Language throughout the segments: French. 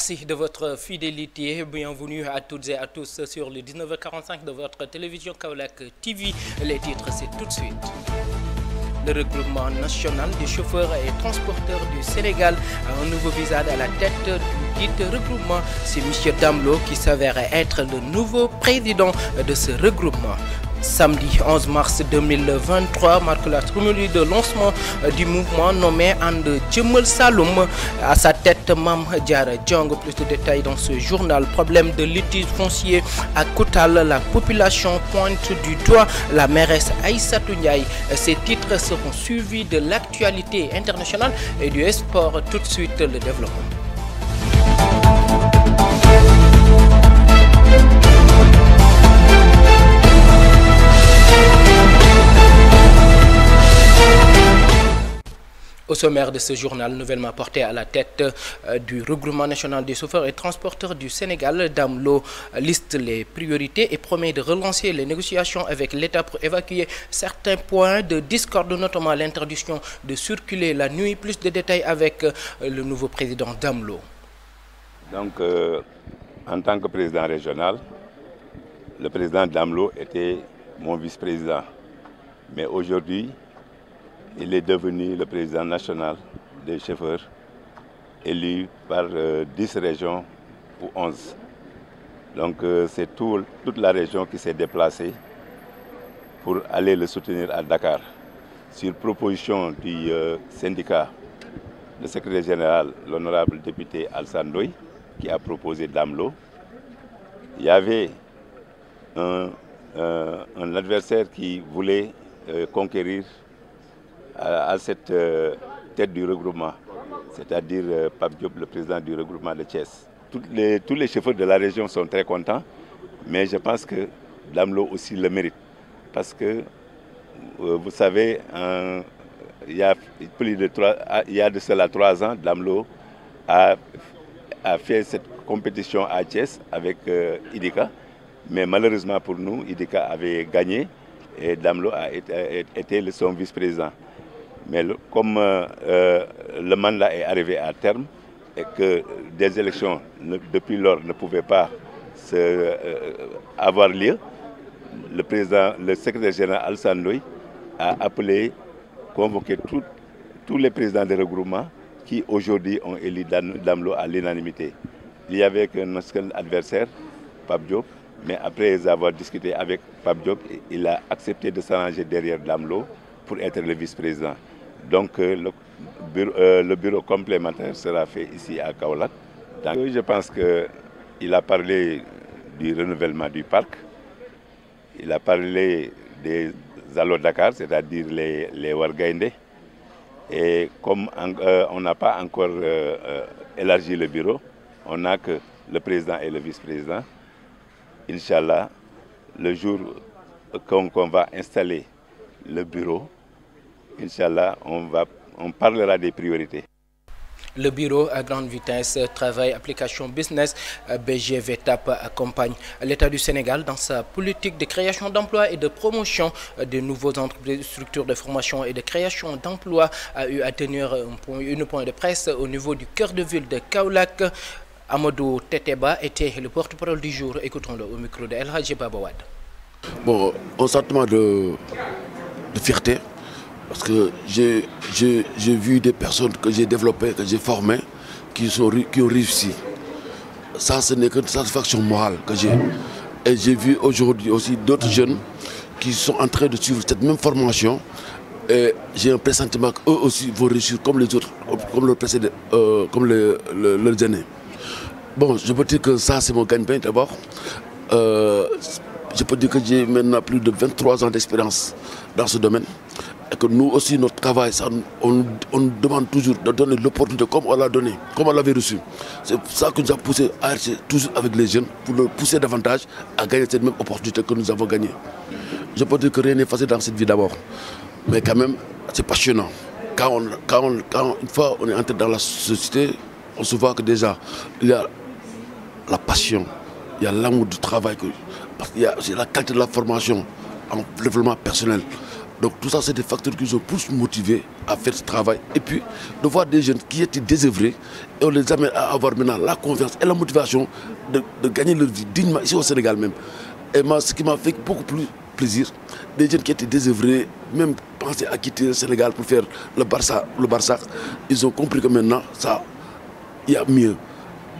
Merci de votre fidélité. Bienvenue à toutes et à tous sur le 19h45 de votre télévision Kaolack TV. Les titres, c'est tout de suite. Le regroupement national des chauffeurs et transporteurs du Sénégal a un nouveau visage à la tête du dit regroupement. C'est M. Damlo qui s'avère être le nouveau président de ce regroupement. Samedi 11 mars 2023 marque la cérémonie de lancement du mouvement nommé And Djemel Saloum. À sa tête, Mam Diara Djong. Plus de détails dans ce journal. Problème de litige foncier à Koutal. La population pointe du doigt la mairesse Aïssatou Ndiaye. Ces titres seront suivis de l'actualité internationale et du sport. Tout de suite, le développement. Au sommaire de ce journal, nouvellement porté à la tête du regroupement national des chauffeurs et transporteurs du Sénégal, Damlo liste les priorités et promet de relancer les négociations avec l'État pour évacuer certains points de discorde, notamment l'interdiction de circuler la nuit. Plus de détails avec le nouveau président Damlo. Donc, en tant que président régional, le président Damlo était mon vice-président. Mais aujourd'hui, il est devenu le président national des chauffeurs, élu par 10 régions ou 11. Donc c'est toute la région qui s'est déplacée pour aller le soutenir à Dakar. Sur proposition du syndicat, le secrétaire général, l'honorable député Alassane Ndoye, qui a proposé Damlo, il y avait un adversaire qui voulait conquérir à cette tête du regroupement, c'est-à-dire Pape Diop, le président du regroupement de Thiès. Tous les chauffeurs de la région sont très contents, mais je pense que Damlo aussi le mérite. Parce que, vous savez, il y a de cela 3 ans, Damlo a fait cette compétition à Thiès avec Idika, mais malheureusement pour nous, Idika avait gagné et Damlo a été son vice-président. Mais comme le mandat est arrivé à terme et que des élections depuis lors ne pouvaient pas avoir lieu, le secrétaire général Alassane Ndoye a convoqué tous les présidents de regroupement qui aujourd'hui ont élu Damlo à l'unanimité. Il y avait qu'un seul adversaire, Pape Diop, mais après avoir discuté avec Pape Diop, il a accepté de s'arranger derrière Damlo pour être le vice-président. Donc le bureau complémentaire sera fait ici à Kaolack. Donc, je pense qu'il a parlé du renouvellement du parc, il a parlé des Allo Dakar, c'est-à-dire les Wargaïndé. Et comme on n'a pas encore élargi le bureau, on n'a que le président et le vice-président. Inch'Allah, le jour qu'on va installer le bureau, Inch'Allah, on parlera des priorités. Le bureau à grande vitesse, travail, application business, BGVTAP accompagne l'État du Sénégal dans sa politique de création d'emplois et de promotion de nouveaux entreprises, structures de formation et de création d'emplois, a eu à tenir une point de presse au niveau du cœur de ville de Kaolack. Amadou Teteba était le porte-parole du jour. Écoutons-le au micro de El Hadji Babawad. Bon, un sentiment de fierté. Parce que j'ai vu des personnes que j'ai développées, que j'ai formées, qui ont réussi. Ça, ce n'est qu'une satisfaction morale que j'ai. Et j'ai vu aujourd'hui aussi d'autres jeunes qui sont en train de suivre cette même formation. Et j'ai un pressentiment qu'eux aussi vont réussir comme les autres, comme leurs aînés. Bon, je peux dire que ça, c'est mon gagne-pain d'abord. Je peux dire que j'ai maintenant plus de 23 ans d'expérience dans ce domaine. Et que nous aussi, notre travail, on nous demande toujours de donner l'opportunité comme on l'a donné, comme on l'avait reçu. C'est ça que nous a poussé à arrêter toujours avec les jeunes pour les pousser davantage à gagner cette même opportunité que nous avons gagnée. Je peux dire que rien n'est facile dans cette vie d'abord. Mais quand même, c'est passionnant. Quand une fois on est entré dans la société, on se voit que déjà, il y a la passion, il y a l'amour du travail, il y a la qualité de la formation en développement personnel. Donc tout ça, c'est des facteurs qui nous ont plus motivés à faire ce travail. Et puis, de voir des jeunes qui étaient désœuvrés, et on les amène à avoir maintenant la confiance et la motivation de gagner leur vie dignement ici au Sénégal même. Et moi, ce qui m'a fait beaucoup plus plaisir, des jeunes qui étaient désœuvrés, même pensaient à quitter le Sénégal pour faire le Barça, ils ont compris que maintenant, il y a mieux.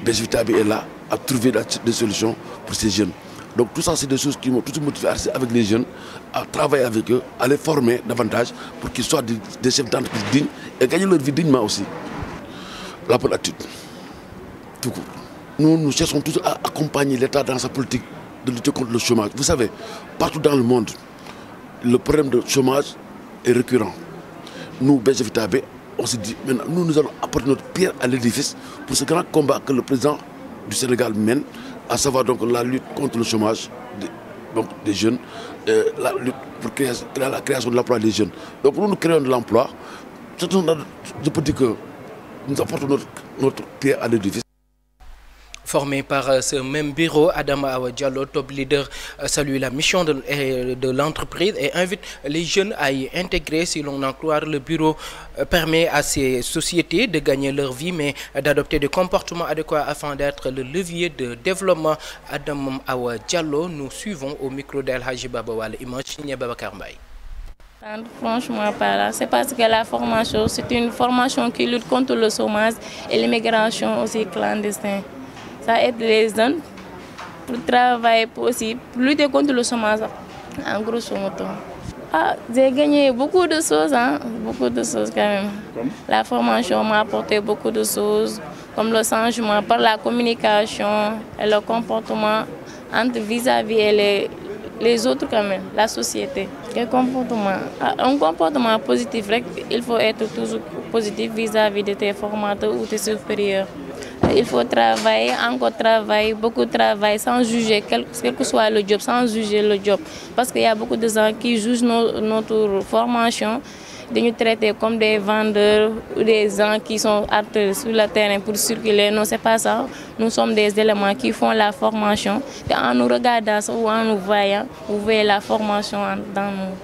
BGVTAB est là à trouver des solutions pour ces jeunes. Donc tout ça, c'est des choses qui m'ont tout motivé à rester avec les jeunes, à travailler avec eux, à les former davantage pour qu'ils soient des chefs d'entreprise dignes et gagner leur vie dignement aussi. La bonne attitude, tout court. Nous cherchons toujours à accompagner l'État dans sa politique de lutter contre le chômage. Vous savez, partout dans le monde, le problème de chômage est récurrent. Nous, BGVTAB, on se dit, maintenant, nous allons apporter notre pierre à l'édifice pour ce grand combat que le président du Sénégal mène, à savoir donc la lutte contre le chômage des jeunes, la lutte pour la création de l'emploi des jeunes. Donc nous créons de l'emploi. Je peux dire que nous apportons notre pierre à l'édifice. Formé par ce même bureau, Adama Awa Diallo, top leader, salue la mission de l'entreprise et invite les jeunes à y intégrer. Si l'on en croit, le bureau permet à ces sociétés de gagner leur vie, mais d'adopter des comportements adéquats afin d'être le levier de développement. Adama Awa Diallo, nous suivons au micro d'El Haji Babawal, image Babakar Mbaye. Franchement, c'est parce que la formation, c'est une formation qui lutte contre le chômage et l'immigration aussi clandestine. Ça aide les jeunes pour travailler, pour lutter contre le chômage, en grosso modo. J'ai gagné beaucoup de choses, beaucoup de choses quand même. La formation m'a apporté beaucoup de choses, comme le changement par la communication et le comportement entre vis-à-vis et les autres quand même, la société. Un comportement positif, il faut être toujours positif vis-à-vis de tes formateurs ou tes supérieurs. Il faut travailler, encore travailler, beaucoup travailler sans juger, quel que soit le job, sans juger le job. Parce qu'il y a beaucoup de gens qui jugent notre formation, de nous traiter comme des vendeurs ou des gens qui sont aptes sur le terrain pour circuler. Non, c'est pas ça. Nous sommes des éléments qui font la formation. Et en nous regardant ou en nous voyant, vous voyez la formation dans nous.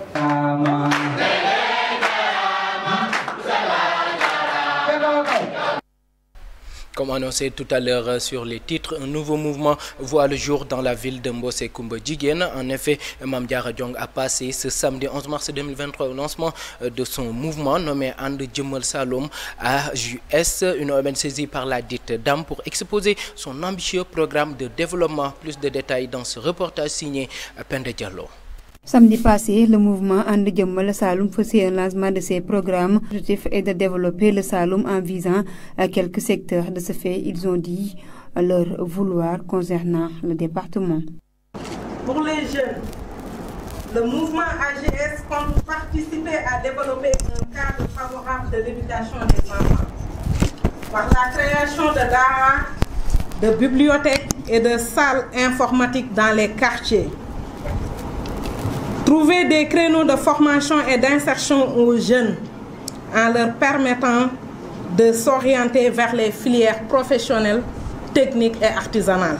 Comme annoncé tout à l'heure sur les titres, un nouveau mouvement voit le jour dans la ville de Mbossé Koumba Djiguen. En effet, Mame Diarra Diong a passé ce samedi 11 mars 2023 au lancement de son mouvement nommé And Djemal Saloum AJS, une ONG saisie par la dite dame pour exposer son ambitieux programme de développement. Plus de détails dans ce reportage signé Pende Diallo. Samedi passé, le mouvement And Djemal Saloum faisait un lancement de ses programmes. L'objectif est de développer le Saloum en visant à quelques secteurs. De ce fait, ils ont dit leur vouloir concernant le département. Pour les jeunes, le mouvement AGS compte participer à développer un cadre favorable de l'éducation des enfants par la création de daara, de bibliothèques et de salles informatiques dans les quartiers. Trouver des créneaux de formation et d'insertion aux jeunes en leur permettant de s'orienter vers les filières professionnelles, techniques et artisanales.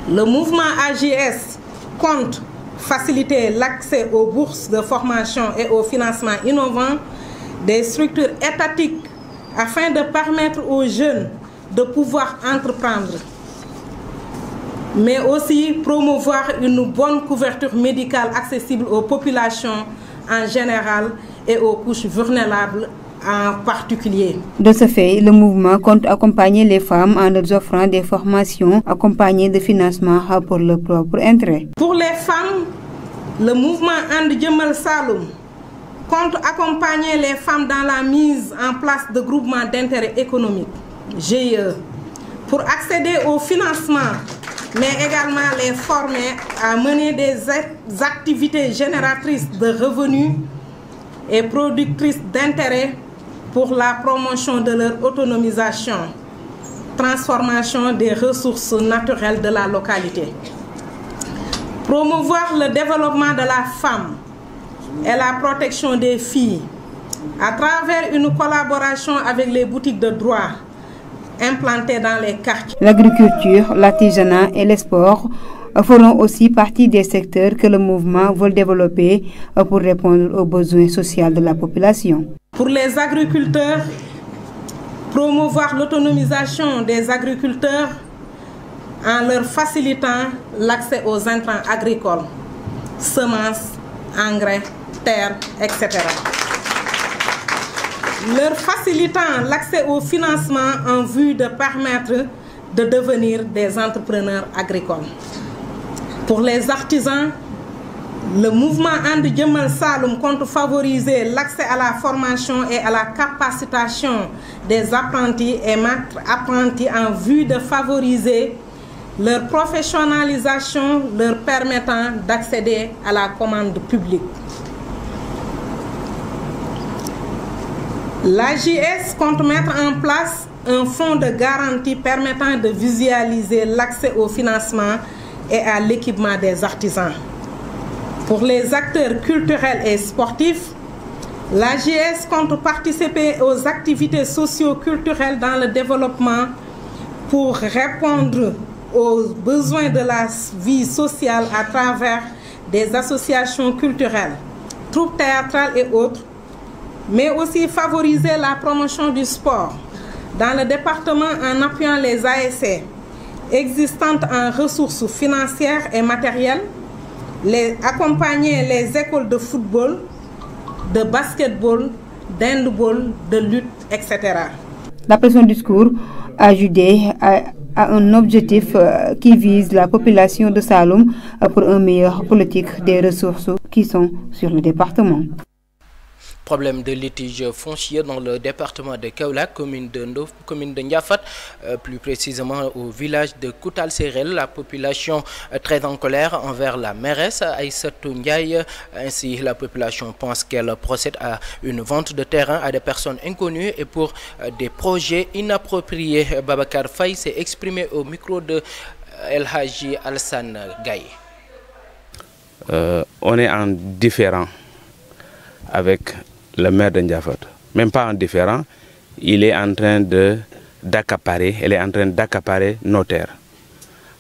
Le mouvement AJS compte faciliter l'accès aux bourses de formation et aux financements innovants des structures étatiques afin de permettre aux jeunes de pouvoir entreprendre, mais aussi promouvoir une bonne couverture médicale accessible aux populations en général et aux couches vulnérables en particulier. De ce fait, le mouvement compte accompagner les femmes en leur offrant des formations accompagnées de financement pour leur propre intérêt. Pour les femmes, le mouvement And Djemal Saloum compte accompagner les femmes dans la mise en place de groupements d'intérêt économique, GIE, pour accéder au financement, mais également les former à mener des activités génératrices de revenus et productrices d'intérêt pour la promotion de leur autonomisation, transformation des ressources naturelles de la localité. Promouvoir le développement de la femme et la protection des filles à travers une collaboration avec les boutiques de droit implantées dans les quartiers. L'agriculture, l'artisanat et les sports feront aussi partie des secteurs que le mouvement veut développer pour répondre aux besoins sociaux de la population. Pour les agriculteurs, promouvoir l'autonomisation des agriculteurs en leur facilitant l'accès aux intrants agricoles, semences, engrais, terres, etc. Leur facilitant l'accès au financement en vue de permettre de devenir des entrepreneurs agricoles. Pour les artisans, le mouvement And Djemal Saloum compte favoriser l'accès à la formation et à la capacitation des apprentis et maîtres apprentis en vue de favoriser leur professionnalisation, leur permettant d'accéder à la commande publique. L'AJS compte mettre en place un fonds de garantie permettant de visualiser l'accès au financement et à l'équipement des artisans. Pour les acteurs culturels et sportifs, l'AJS compte participer aux activités socio-culturelles dans le développement pour répondre aux besoins de la vie sociale à travers des associations culturelles, troupes théâtrales et autres, mais aussi favoriser la promotion du sport dans le département en appuyant les ASC existantes en ressources financières et matérielles, accompagner les écoles de football, de basketball, d'handball, de lutte, etc. D'après son discours, ajouté à un objectif qui vise la population de Saloum pour une meilleure politique des ressources qui sont sur le département. Problème de litige foncier dans le département de Kaolack, commune de Ndiafat, plus précisément au village de Koutal Serel. La population très en colère envers la mairesse Aïssatou Ndiaye. Ainsi, la population pense qu'elle procède à une vente de terrain à des personnes inconnues et pour des projets inappropriés. Babacar Faye s'est exprimé au micro de El Hadji Alassane Gaye. On est en différend avec le maire de Ndiafat. Même pas en différent, il est en train d'accaparer nos terres.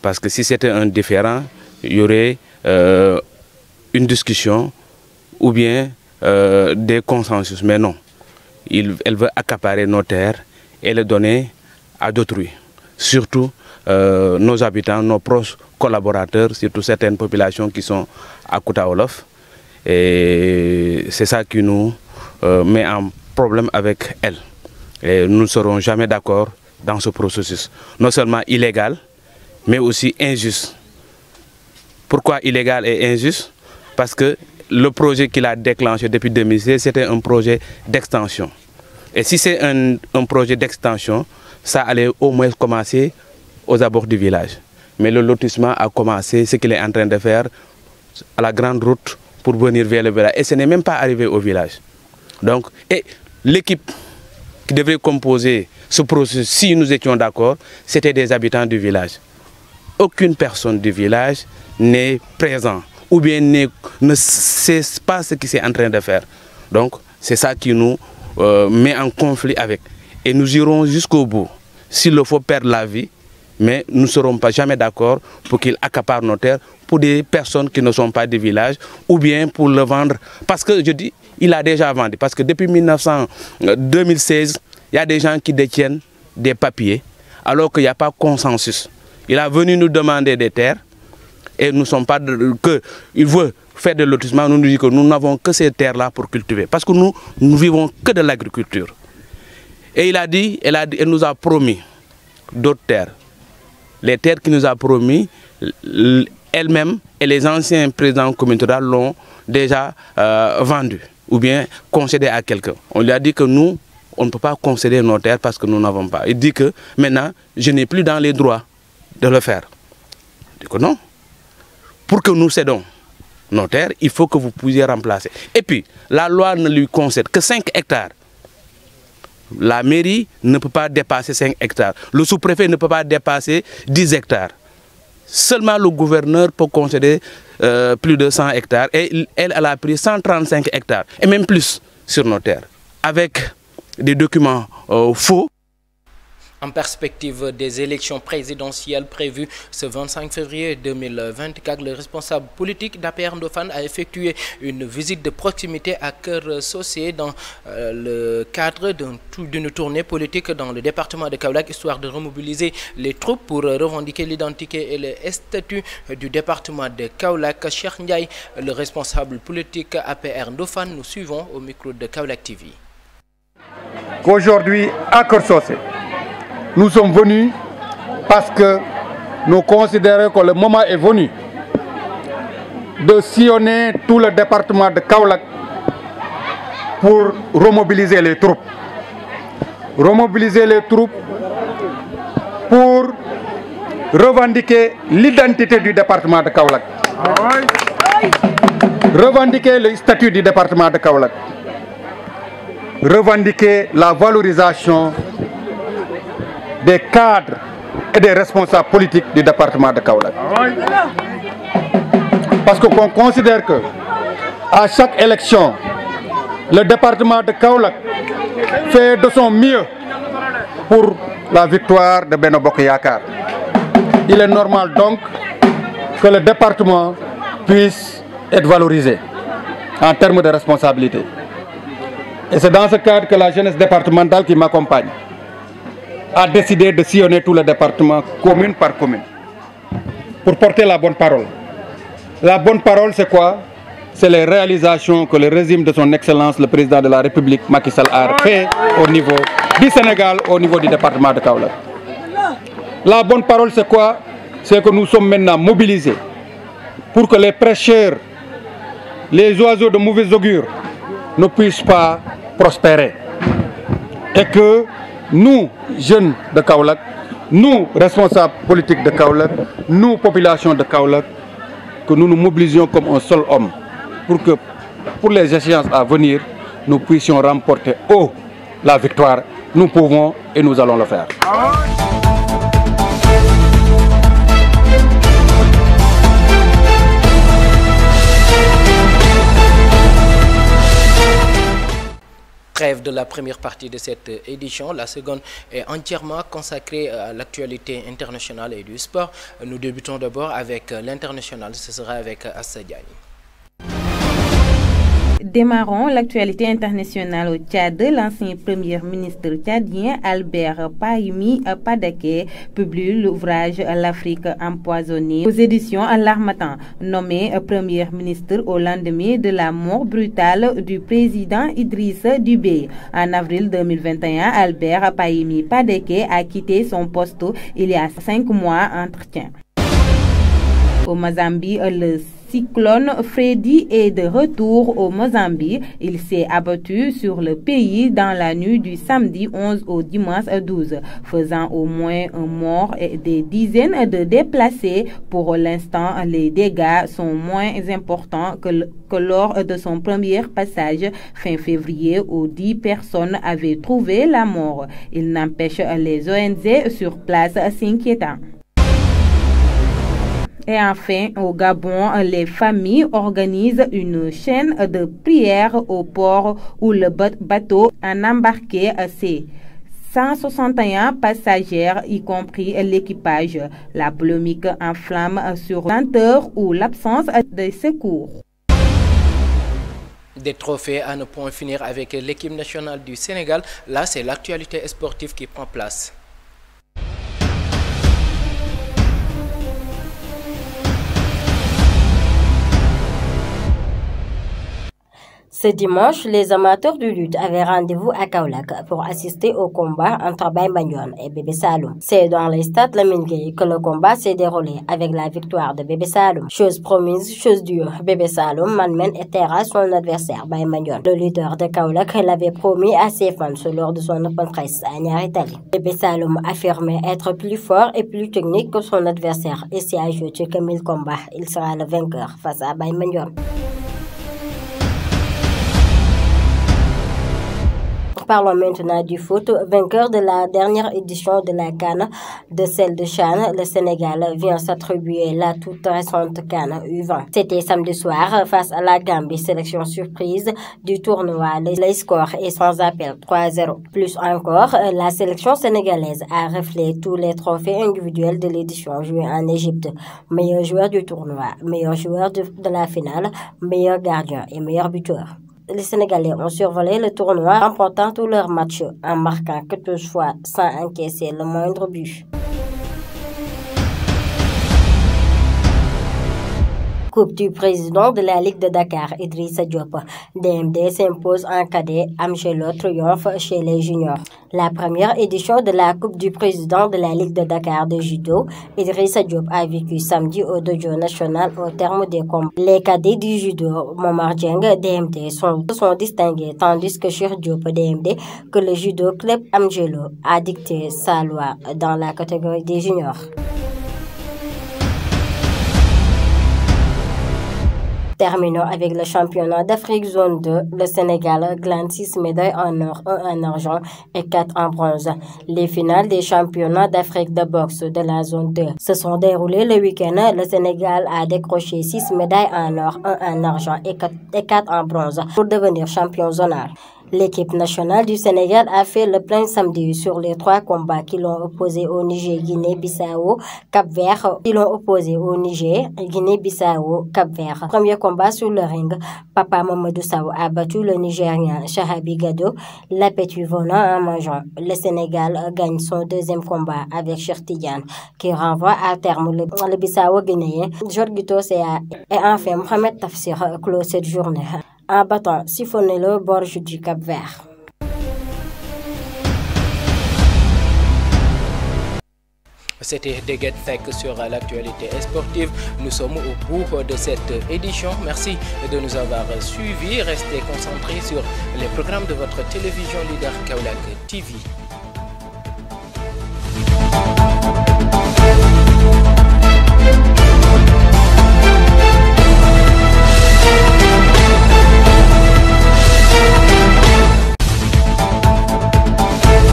Parce que si c'était un différent, il y aurait une discussion ou bien des consensus. Mais non, elle veut accaparer nos terres et les donner à d'autrui. Surtout nos habitants, nos proches collaborateurs, surtout certaines populations qui sont à Kouta Olof. Et c'est ça qui nous met en problème avec elle. Et nous ne serons jamais d'accord dans ce processus. Non seulement illégal, mais aussi injuste. Pourquoi illégal et injuste? Parce que le projet qu'il a déclenché depuis 2016, c'était un projet d'extension. Et si c'est un projet d'extension, ça allait au moins commencer aux abords du village. Mais le lotissement a commencé, ce qu'il est en train de faire à la grande route pour venir vers le village. Et ce n'est même pas arrivé au village. Donc, et l'équipe qui devrait composer ce processus, si nous étions d'accord, c'était des habitants du village. Aucune personne du village n'est présente ou bien ne sait pas ce qu'il est en train de faire. Donc, c'est ça qui nous met en conflit avec. Et nous irons jusqu'au bout. S'il le faut perdre la vie, mais nous ne serons pas jamais d'accord pour qu'il accapare nos terres pour des personnes qui ne sont pas du village ou bien pour le vendre. Parce que je dis, il a déjà vendu. Parce que depuis 2016, il y a des gens qui détiennent des papiers alors qu'il n'y a pas de consensus. Il est venu nous demander des terres et nous ne sommes pas il veut faire de lotissement. Nous nous disons que nous n'avons que ces terres-là pour cultiver. Parce que nous vivons que de l'agriculture. Et elle nous a promis d'autres terres. Les terres qu'il nous a promis, elle-même et les anciens présidents communautaires l'ont déjà vendues ou bien concédé à quelqu'un. On lui a dit que nous, on ne peut pas concéder nos terres parce que nous n'avons pas. Il dit que maintenant, je n'ai plus dans les droits de le faire. Je dis que non. Pour que nous cédons nos terres, il faut que vous puissiez remplacer. Et puis, la loi ne lui concède que 5 hectares. La mairie ne peut pas dépasser 5 hectares. Le sous-préfet ne peut pas dépasser 10 hectares. Seulement le gouverneur peut concéder plus de 100 hectares. Et elle a pris 135 hectares. Et même plus sur nos terres. Avec des documents faux. En perspective des élections présidentielles prévues ce 25 février 2024, le responsable politique d'APR Ndofane a effectué une visite de proximité à Keur Socé dans le cadre d'une tournée politique dans le département de Kaolack, histoire de remobiliser les troupes pour revendiquer l'identité et le statut du département de Kaolack. Cheikh Ndiaye, le responsable politique APR Ndofane, nous suivons au micro de Kaolack TV. Qu'aujourd'hui, à Keur Socé, nous sommes venus parce que nous considérons que le moment est venu de sillonner tout le département de Kaolack pour remobiliser les troupes. Remobiliser les troupes pour revendiquer l'identité du département de Kaolack. Revendiquer le statut du département de Kaolack. Revendiquer la valorisation des cadres et des responsables politiques du département de Kaolack. Parce qu'on considère que à chaque élection, le département de Kaolack fait de son mieux pour la victoire de Benno Bokk Yakaar. Il est normal donc que le département puisse être valorisé en termes de responsabilité. Et c'est dans ce cadre que la jeunesse départementale qui m'accompagne a décidé de sillonner tout le département, commune par commune, pour porter la bonne parole. La bonne parole, c'est quoi? C'est les réalisations que le régime de son Excellence, le président de la République, Macky Sall, a fait au niveau du Sénégal, au niveau du département de Kaolack. La bonne parole, c'est quoi? C'est que nous sommes maintenant mobilisés pour que les prêcheurs, les oiseaux de mauvais augure, ne puissent pas prospérer. Et que nous, jeunes de Kaolack, nous, responsables politiques de Kaolack, nous, population de Kaolack, que nous nous mobilisions comme un seul homme pour que, pour les échéances à venir, nous puissions remporter haut la victoire. Nous pouvons et nous allons le faire. Trêve de la première partie de cette édition. La seconde est entièrement consacrée à l'actualité internationale et du sport. Nous débutons d'abord avec l'international. Ce sera avec Assa Diagne. Démarrons l'actualité internationale au Tchad. L'ancien premier ministre tchadien Albert Pahimi Padaké publie l'ouvrage L'Afrique empoisonnée aux éditions L'Harmattan. Nommé premier ministre au lendemain de la mort brutale du président Idrissa Déby. En avril 2021, Albert Pahimi Padaké a quitté son poste il y a 5 mois. Entretien. Au Mozambique, le cyclone Freddy est de retour au Mozambique. Il s'est abattu sur le pays dans la nuit du samedi 11 au dimanche 12, faisant au moins un mort et des dizaines de déplacés. Pour l'instant, les dégâts sont moins importants que lors de son premier passage fin février où 10 personnes avaient trouvé la mort. Il n'empêche les ONG sur place s'inquiétant. Et enfin, au Gabon, les familles organisent une chaîne de prières au port où le bateau en embarqué ses 161 passagers, y compris l'équipage. La polémique enflamme sur la lenteur ou l'absence de secours. Des trophées à ne point finir avec l'équipe nationale du Sénégal. Là, c'est l'actualité sportive qui prend place. Ce dimanche, les amateurs de lutte avaient rendez-vous à Kaolack pour assister au combat entre Baye Mandione et Bébé Saloum. C'est dans les stades Lamine Gueye que le combat s'est déroulé avec la victoire de Bébé Saloum. Chose promise, chose dure, Bébé Saloum malmène et terrasse son adversaire Baye Mandione. Le leader de Kaolack l'avait promis à ses fans lors de son open press à Niary Tally. Bébé Saloum affirmait être plus fort et plus technique que son adversaire et s'y ajoute que 1000 combats, il sera le vainqueur face à Baye Mandione. Parlons maintenant du foot. Vainqueur de la dernière édition de la CAN, de celle de Chan, le Sénégal vient s'attribuer la toute récente CAN U20. C'était samedi soir face à la Gambie, sélection surprise du tournoi. Le score est sans appel, 3-0. Plus encore, la sélection sénégalaise a reflété tous les trophées individuels de l'édition jouée en Égypte. Meilleur joueur du tournoi, meilleur joueur de la finale, meilleur gardien et meilleur buteur. Les Sénégalais ont survolé le tournoi, remportant tous leurs matchs en marquant 14 fois sans encaisser le moindre but. Coupe du président de la Ligue de Dakar, Idrissa Diop. DMD s'impose en cadet, Amgelo triomphe chez les juniors. La première édition de la Coupe du président de la Ligue de Dakar de judo, Idrissa Diop a vécu samedi au dojo national au terme des combats. Les cadets du judo, Momar Dieng, DMD, sont distingués, tandis que Cheikh Diop, DMD, que le judo club Amgelo a dicté sa loi dans la catégorie des juniors. Terminons avec le championnat d'Afrique zone 2. Le Sénégal glane 6 médailles en or, 1 en argent et 4 en bronze. Les finales des championnats d'Afrique de boxe de la zone 2 se sont déroulées le week-end. Le Sénégal a décroché 6 médailles en or, 1 en argent et 4 en bronze pour devenir champion zonal. L'équipe nationale du Sénégal a fait le plein samedi sur les 3 combats qui l'ont opposé au Niger, Guinée-Bissau, Cap-Vert, Guinée-Bissau, Cap-Vert. Premier combat sur le ring, Papa Mamadou Sow a battu le Nigérien Shahabi Gado, l'appétit volant en mangeant. Le Sénégal gagne son deuxième combat avec Cheikh Tidiane, qui renvoie à terme le Bissau-Guinéen Jorgito Sea. Et enfin, Mohamed Tafsir clôt cette journée en battant Sifonelo Borges du Cap-Vert. C'était Deguet Tech sur l'actualité sportive. Nous sommes au bout de cette édition. Merci de nous avoir suivis. Restez concentrés sur les programmes de votre télévision leader Kaolack TV.